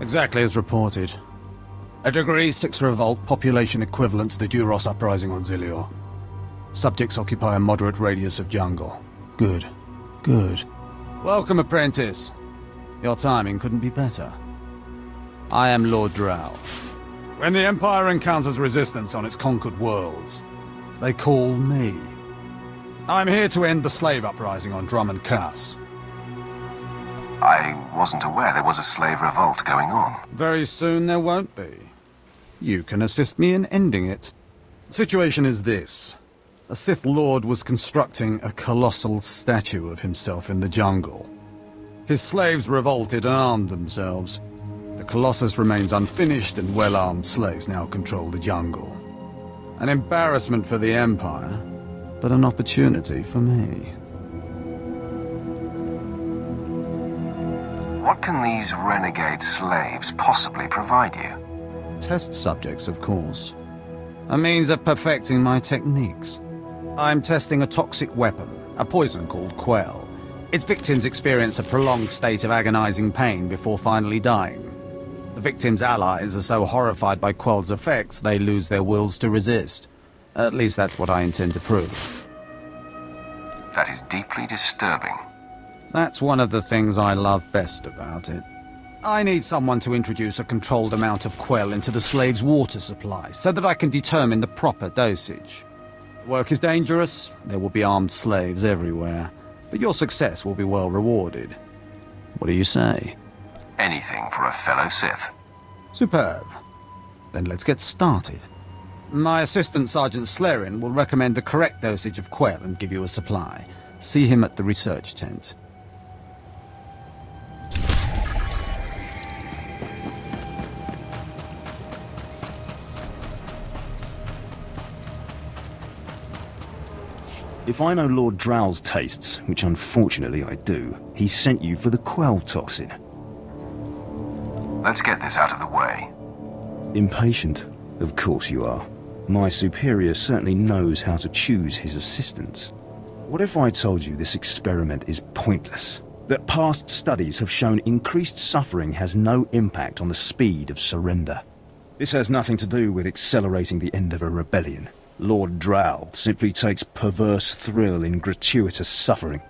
Exactly as reported. A Degree 6 revolt, population equivalent to the Duros uprising on Zilior. Subjects occupy a moderate radius of jungle. Good. Good. Welcome, apprentice. Your timing couldn't be better. I am Lord Drow. When the Empire encounters resistance on its conquered worlds, they call me. I'm here to end the slave uprising on Drummond Cass. I wasn't aware there was a slave revolt going on. Very soon there won't be. You can assist me in ending it. The situation is this. A Sith Lord was constructing a colossal statue of himself in the jungle. His slaves revolted and armed themselves. The Colossus remains unfinished, and well-armed slaves now control the jungle. An embarrassment for the Empire, but an opportunity for me. What can these renegade slaves possibly provide you? Test subjects, of course. A means of perfecting my techniques. I'm testing a toxic weapon, a poison called Quell. Its victims experience a prolonged state of agonizing pain before finally dying. The victims' allies are so horrified by Quell's effects, they lose their wills to resist. At least that's what I intend to prove. That is deeply disturbing. That's one of the things I love best about it. I need someone to introduce a controlled amount of Quell into the slaves' water supply, so that I can determine the proper dosage. The work is dangerous, there will be armed slaves everywhere, but your success will be well rewarded. What do you say? Anything for a fellow Sith. Superb. Then let's get started. My assistant, Sergeant Slarin, will recommend the correct dosage of Quell and give you a supply. See him at the research tent. If I know Lord Drow's tastes, which unfortunately I do, he sent you for the Quell toxin. Let's get this out of the way. Impatient? Of course you are. My superior certainly knows how to choose his assistants. What if I told you this experiment is pointless? That past studies have shown increased suffering has no impact on the speed of surrender. This has nothing to do with accelerating the end of a rebellion. Lord Drow simply takes perverse thrill in gratuitous suffering.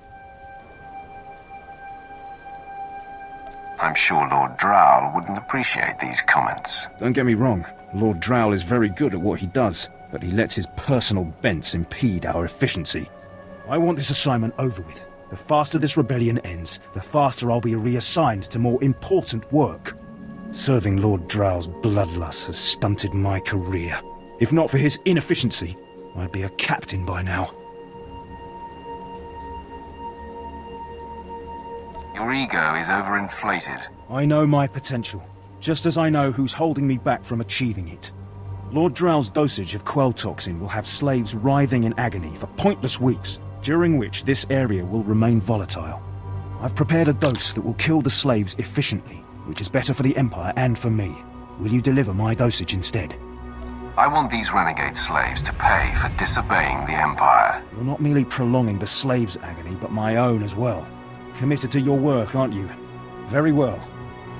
I'm sure Lord Drow wouldn't appreciate these comments. Don't get me wrong, Lord Drow is very good at what he does, but he lets his personal bents impede our efficiency. I want this assignment over with. The faster this rebellion ends, the faster I'll be reassigned to more important work. Serving Lord Drow's bloodlust has stunted my career. If not for his inefficiency, I'd be a captain by now. Your ego is overinflated. I know my potential, just as I know who's holding me back from achieving it. Lord Drow's dosage of Quell toxin will have slaves writhing in agony for pointless weeks, during which this area will remain volatile. I've prepared a dose that will kill the slaves efficiently, which is better for the Empire and for me. Will you deliver my dosage instead? I want these renegade slaves to pay for disobeying the Empire. You're not merely prolonging the slaves' agony, but my own as well. Committed to your work, aren't you? Very well.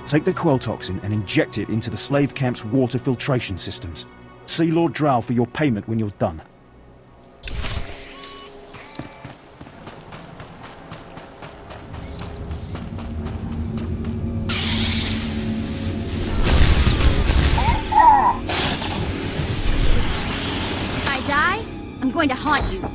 Take the Quell toxin and inject it into the slave camp's water filtration systems. See Lord Drow for your payment when you're done. If I die, I'm going to haunt you.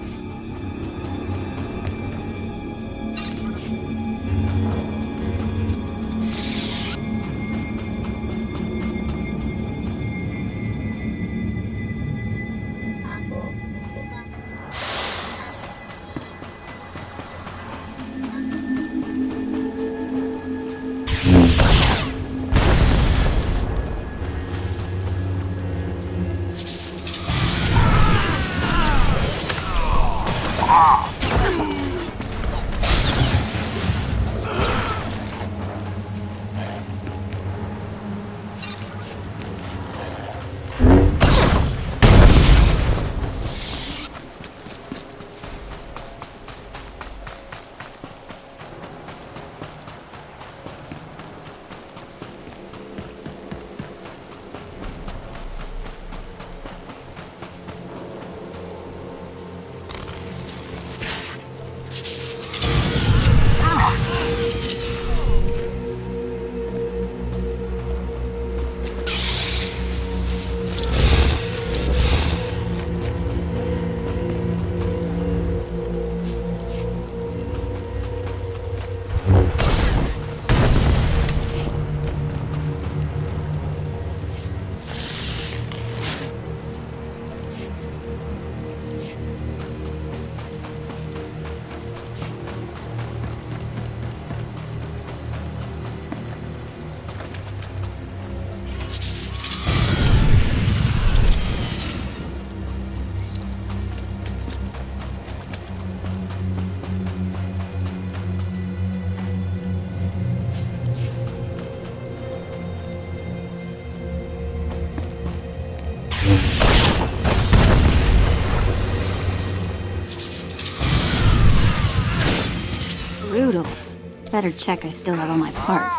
brutal. Better check I still have all my parts.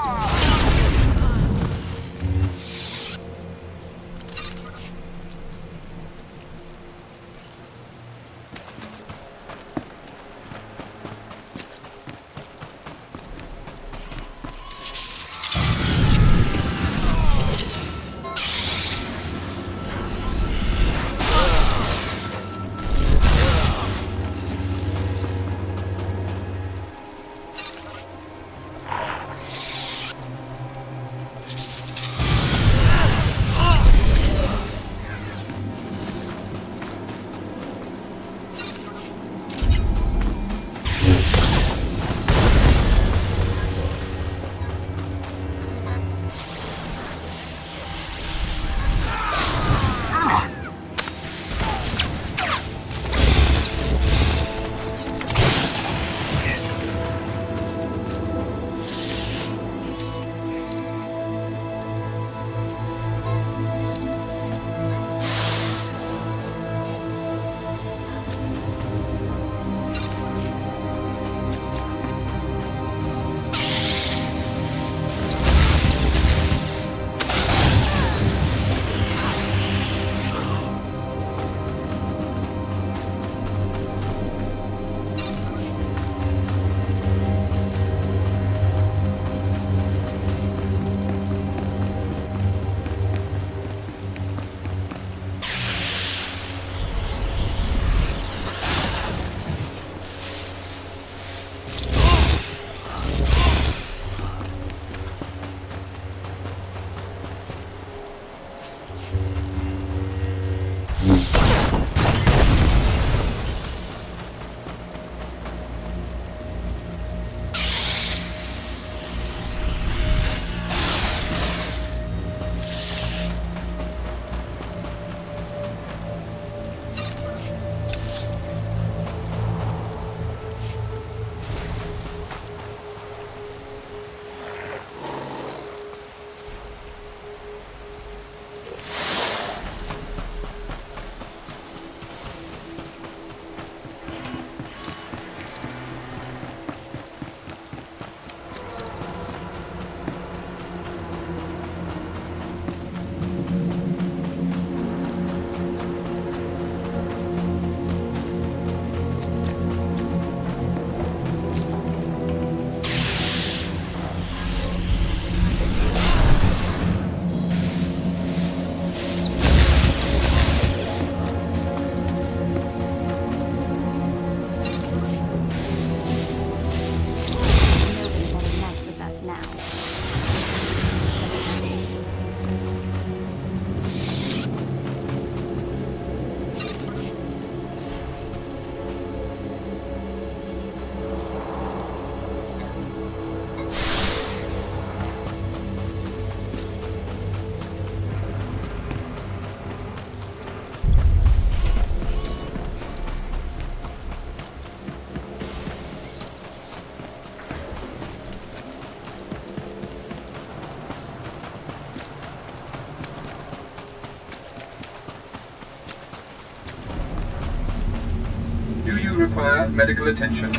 Require medical attention.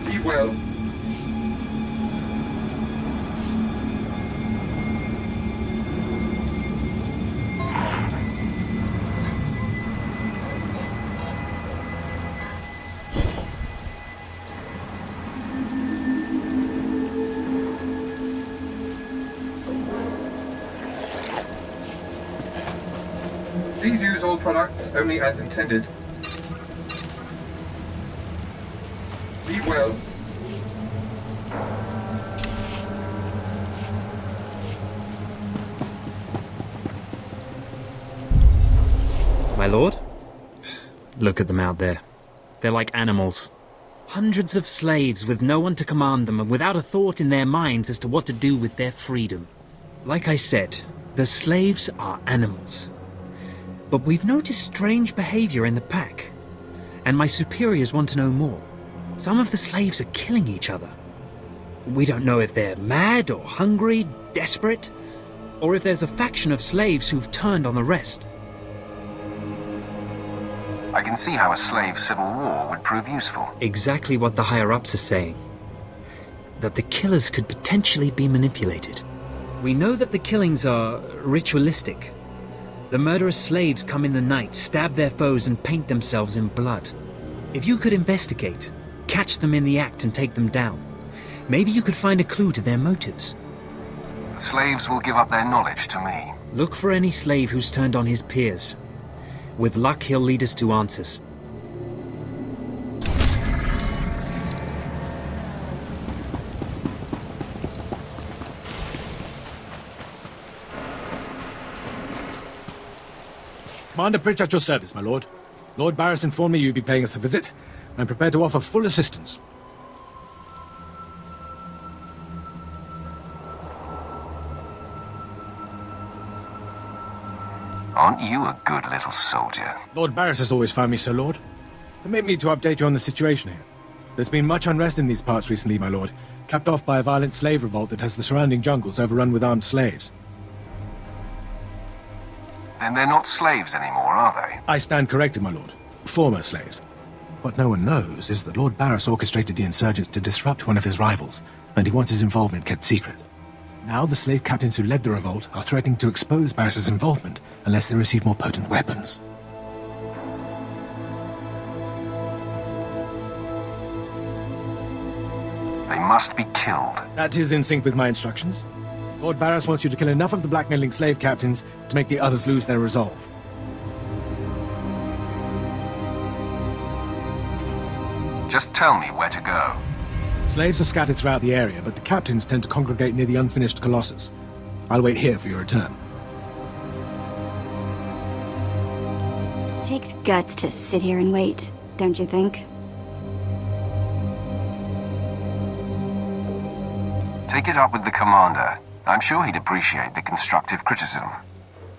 Be well. Please use all products only as intended. Be well. My lord? Look at them out there. They're like animals. Hundreds of slaves with no one to command them and without a thought in their minds as to what to do with their freedom. Like I said, the slaves are animals. But we've noticed strange behavior in the pack, and my superiors want to know more. Some of the slaves are killing each other. We don't know if they're mad or hungry, desperate. or if there's a faction of slaves who've turned on the rest. I can see how a slave civil war would prove useful. Exactly what the higher-ups are saying. That the killers could potentially be manipulated. We know that the killings are ritualistic. The murderous slaves come in the night, stab their foes, and paint themselves in blood. If you could investigate, catch them in the act and take them down, maybe you could find a clue to their motives. The slaves will give up their knowledge to me. Look for any slave who's turned on his peers. With luck, he'll lead us to answers. Commander Pritch at your service, my lord. Lord Barris informed me you'd be paying us a visit. I'm prepared to offer full assistance. Aren't you a good little soldier? Lord Barris has always found me so, Lord. Permit me to update you on the situation here. There's been much unrest in these parts recently, my lord, capped off by a violent slave revolt that has the surrounding jungles overrun with armed slaves. Then they're not slaves anymore, are they? I stand corrected, my lord. Former slaves. What no one knows is that Lord Barris orchestrated the insurgents to disrupt one of his rivals, and he wants his involvement kept secret. Now the slave captains who led the revolt are threatening to expose Barris's involvement unless they receive more potent weapons. They must be killed. That is in sync with my instructions. Lord Barris wants you to kill enough of the blackmailing slave captains to make the others lose their resolve. Just tell me where to go. Slaves are scattered throughout the area, but the captains tend to congregate near the unfinished Colossus. I'll wait here for your return. Takes guts to sit here and wait, don't you think? Take it up with the commander. I'm sure he'd appreciate the constructive criticism.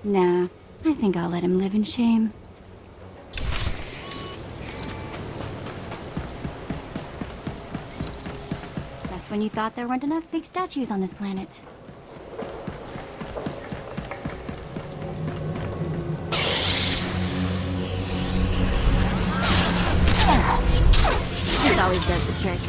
Nah, I think I'll let him live in shame. Just when you thought there weren't enough big statues on this planet. This always does the trick.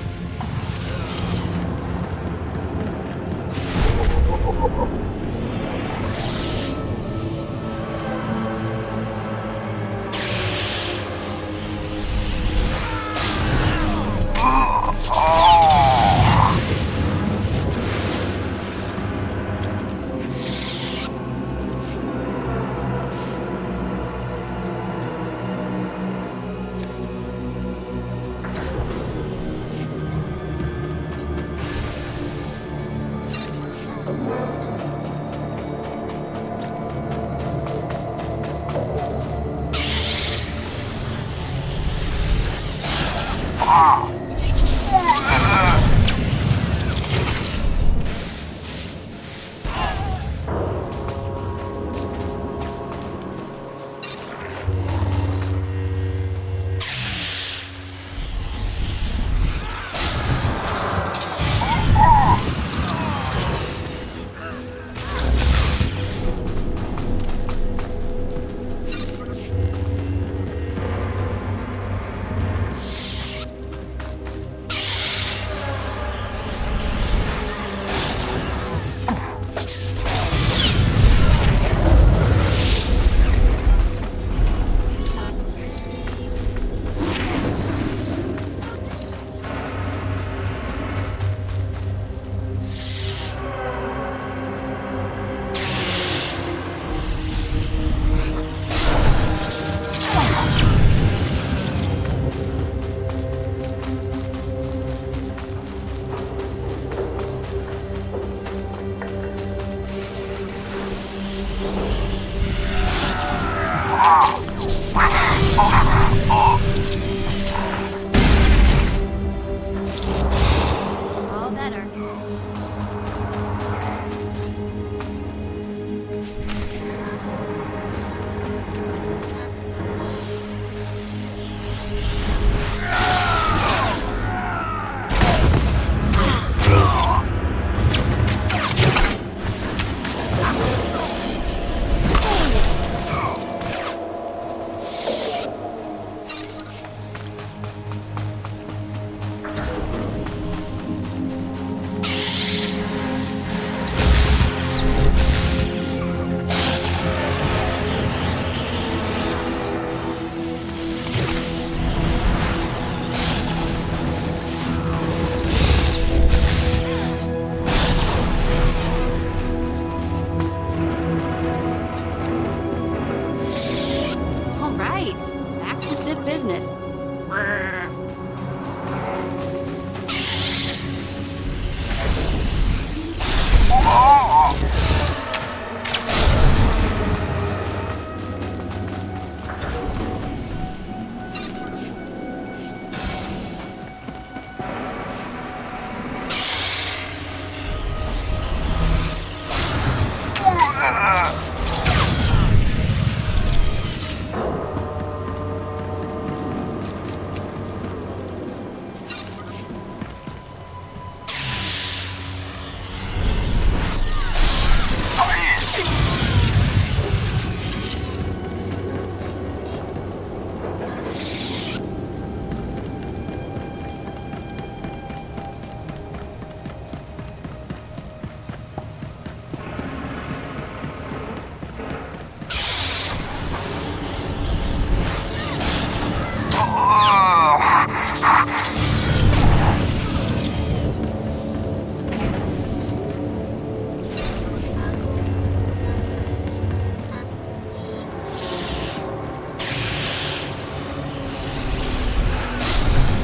business.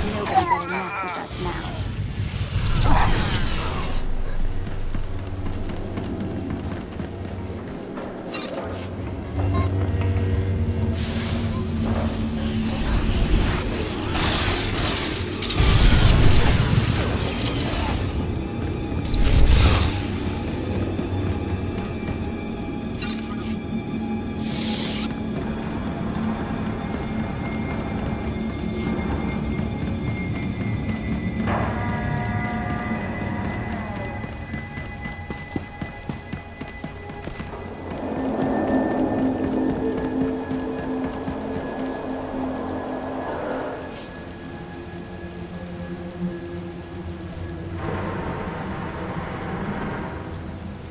Nobody better mess with us now.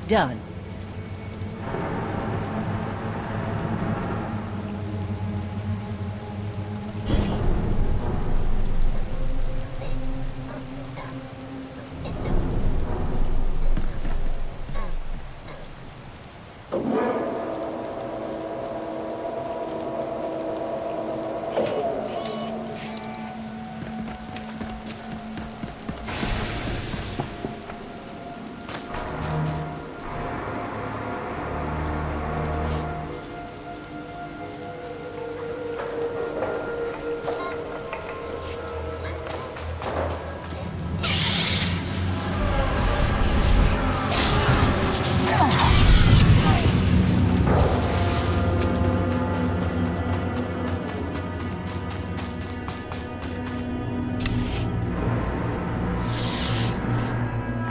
Done.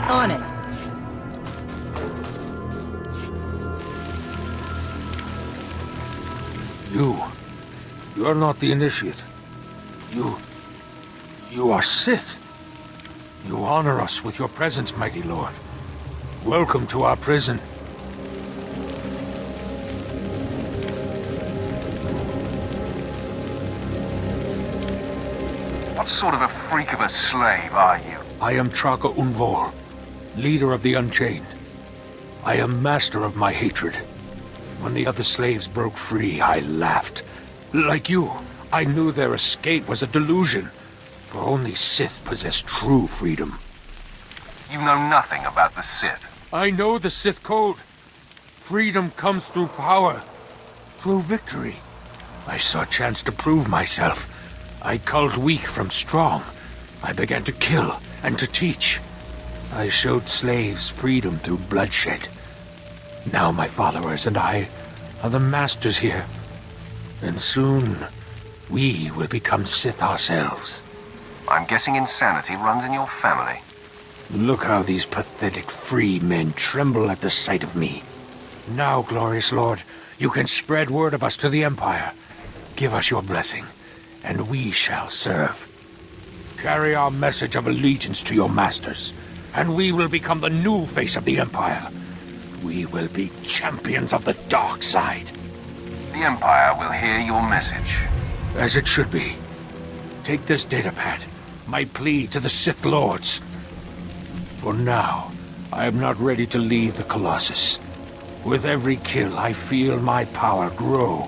On it. You're not the initiate. You are Sith. You honor us with your presence, mighty lord. Welcome to our prison. What sort of a freak of a slave are you? I am Traka Unvor, leader of the Unchained. I am master of my hatred. When the other slaves broke free, I laughed. Like you, I knew their escape was a delusion, for only Sith possess true freedom. You know nothing about the Sith. I know the Sith code. Freedom comes through power, through victory. I saw a chance to prove myself. I culled weak from strong. I began to kill and to teach. I showed slaves freedom through bloodshed. Now my followers and I are the masters here. And soon, we will become Sith ourselves. I'm guessing insanity runs in your family. Look how these pathetic free men tremble at the sight of me. Now, glorious lord, you can spread word of us to the Empire. Give us your blessing, and we shall serve. Carry our message of allegiance to your masters, and we will become the new face of the Empire. We will be champions of the dark side. The Empire will hear your message. As it should be. Take this datapad, my plea to the Sith Lords. For now, I am not ready to leave the Colossus. With every kill, I feel my power grow,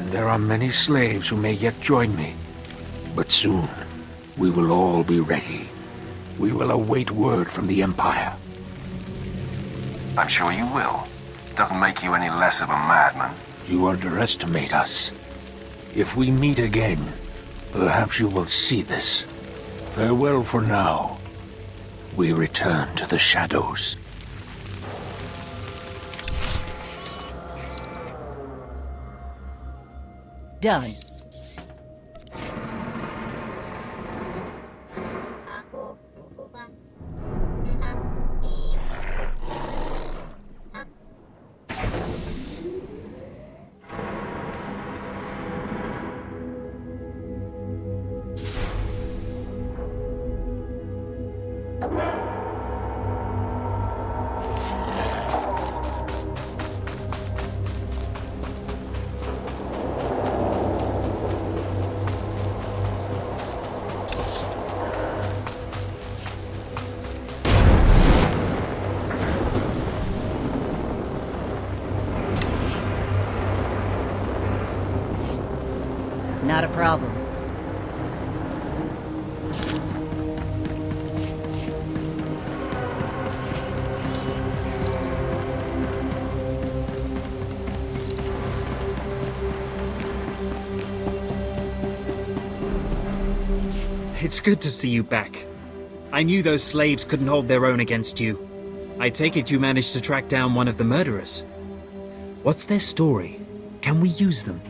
and there are many slaves who may yet join me. But soon, we will all be ready. We will await word from the Empire. I'm sure you will. Doesn't make you any less of a madman. You underestimate us. If we meet again, perhaps you will see this. Farewell for now. We return to the shadows. Done. Not a problem. It's good to see you back. I knew those slaves couldn't hold their own against you. I take it you managed to track down one of the murderers. What's their story? Can we use them?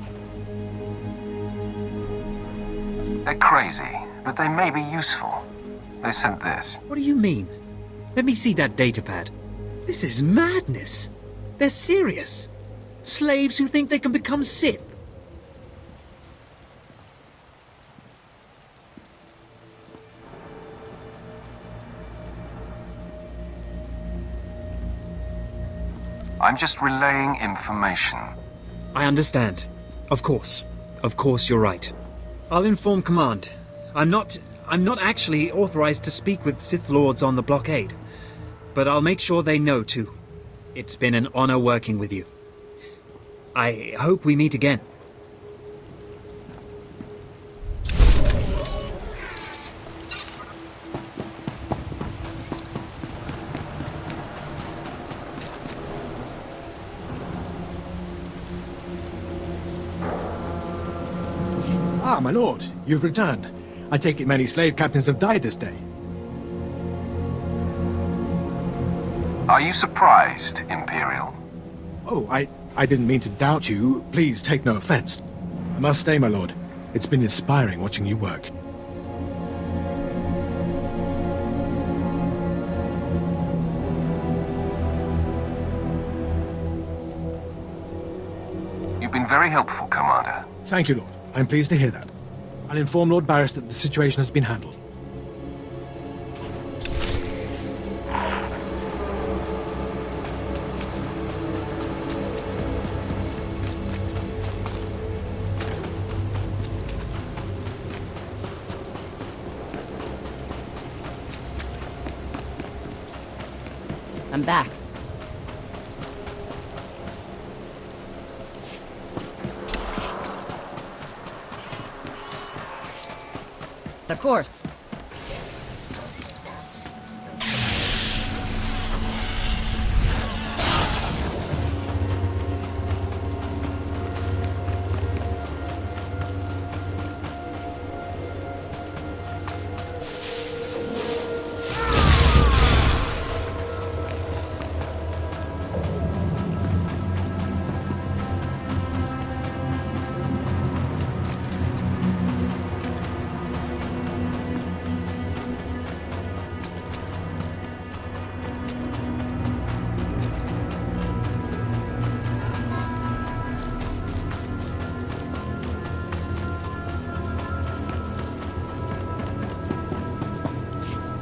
They're crazy, but they may be useful. They sent this. What do you mean? Let me see that datapad. This is madness. They're serious. Slaves who think they can become Sith. I'm just relaying information. I understand. Of course. Of course you're right. I'll inform Command. I'm not actually authorized to speak with Sith Lords on the blockade. But I'll make sure they know too. It's been an honor working with you. I hope we meet again. Ah, my lord, you've returned. I take it many slave captains have died this day. Are you surprised, Imperial? Oh, I didn't mean to doubt you. Please take no offense. I must stay, my lord. It's been inspiring watching you work. You've been very helpful, Commander. Thank you, Lord. I'm pleased to hear that. I'll inform Lord Barris that the situation has been handled. I'm back. Of course.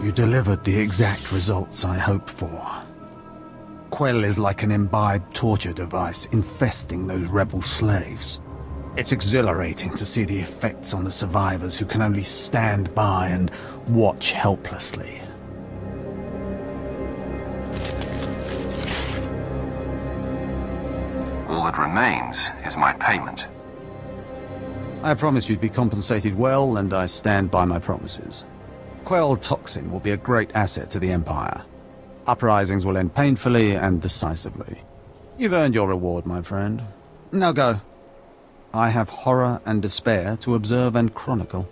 You delivered the exact results I hoped for. Quell is like an imbibed torture device infesting those rebel slaves. It's exhilarating to see the effects on the survivors who can only stand by and watch helplessly. All that remains is my payment. I promised you'd be compensated well, and I stand by my promises. Quell Toxin will be a great asset to the Empire. Uprisings will end painfully and decisively. You've earned your reward, my friend. Now go. I have horror and despair to observe and chronicle.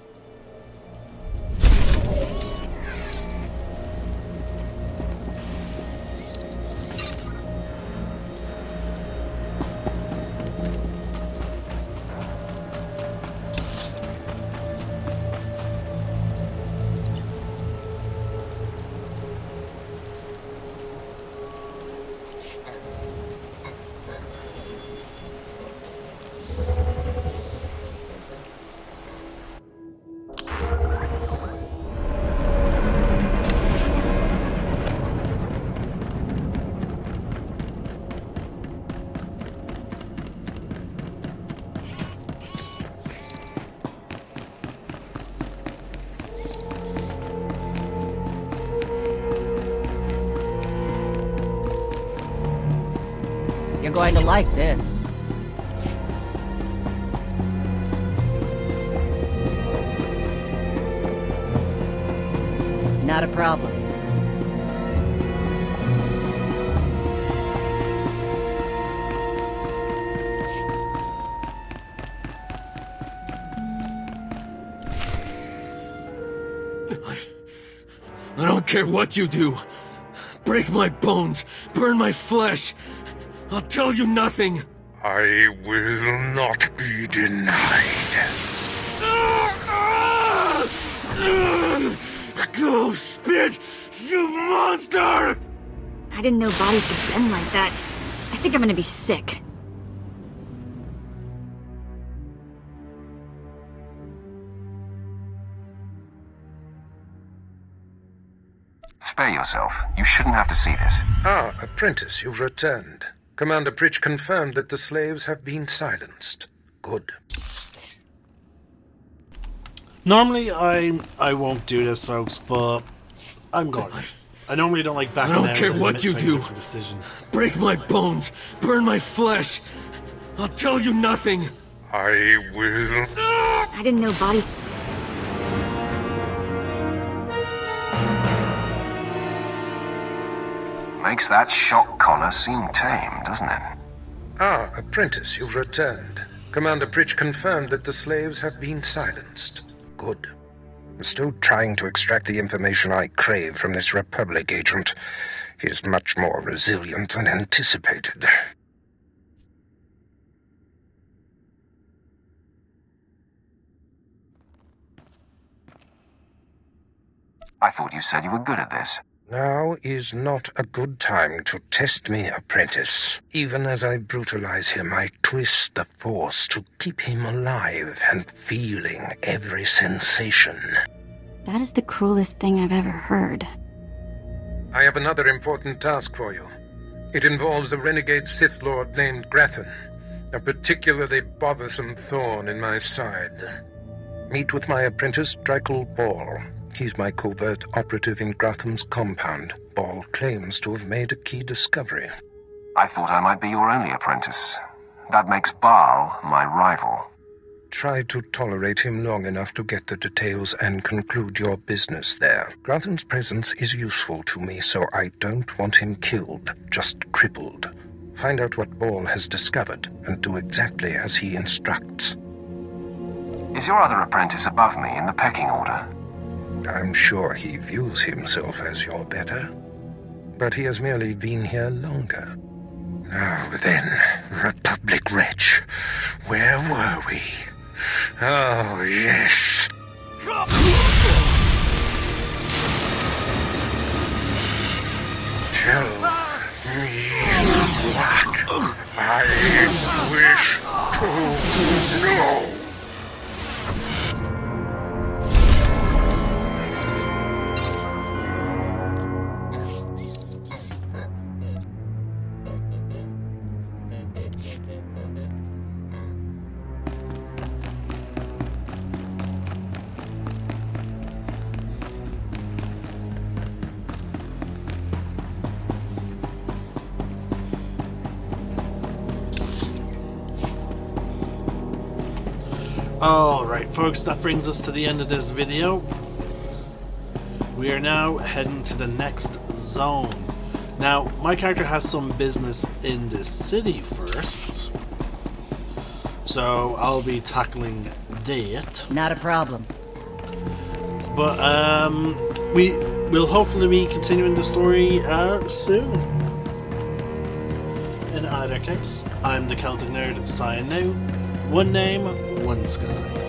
You're going to like this. Not a problem. I don't care what you do. Break my bones, burn my flesh. I'll tell you nothing. I will not be denied. Go spit, you monster! I didn't know bodies could bend like that. I think I'm gonna be sick. Spare yourself. You shouldn't have to see this. Ah, apprentice, you've returned. Commander Pritch confirmed that the slaves have been silenced. Good. Normally, I won't do this, folks, but I'm going. I normally don't like backing I out. don't care what you do. Decision. Break my bones, burn my flesh. I'll tell you nothing. I will. I didn't know bodies... Makes that shock collar seem tame, doesn't it? Ah, apprentice, you've returned. Commander Pritch confirmed that the slaves have been silenced. Good. I'm still trying to extract the information I crave from this Republic agent. He's much more resilient than anticipated. I thought you said you were good at this. Now is not a good time to test me, apprentice. Even as I brutalize him, I twist the Force to keep him alive and feeling every sensation. That is the cruelest thing I've ever heard. I have another important task for you. It involves a renegade Sith Lord named Grathan, a particularly bothersome thorn in my side. Meet with my apprentice, Drykel Ball. He's my covert operative in Gratham's compound. Ball claims to have made a key discovery. I thought I might be your only apprentice. That makes Baal my rival. Try to tolerate him long enough to get the details and conclude your business there. Grathan's presence is useful to me, so I don't want him killed, just crippled. Find out what Ball has discovered, and do exactly as he instructs. Is your other apprentice above me in the pecking order? I'm sure he views himself as your better, but he has merely been here longer. Now then, Republic wretch, where were we? Oh, yes. Tell me what I wish to know. Alright, folks, that brings us to the end of this video. We are now heading to the next zone. Now, my character has some business in this city first, so I'll be tackling that. Not a problem. But, we will hopefully be continuing the story soon. In either case, I'm the Celtic Nerd, signing out. One name, one sky.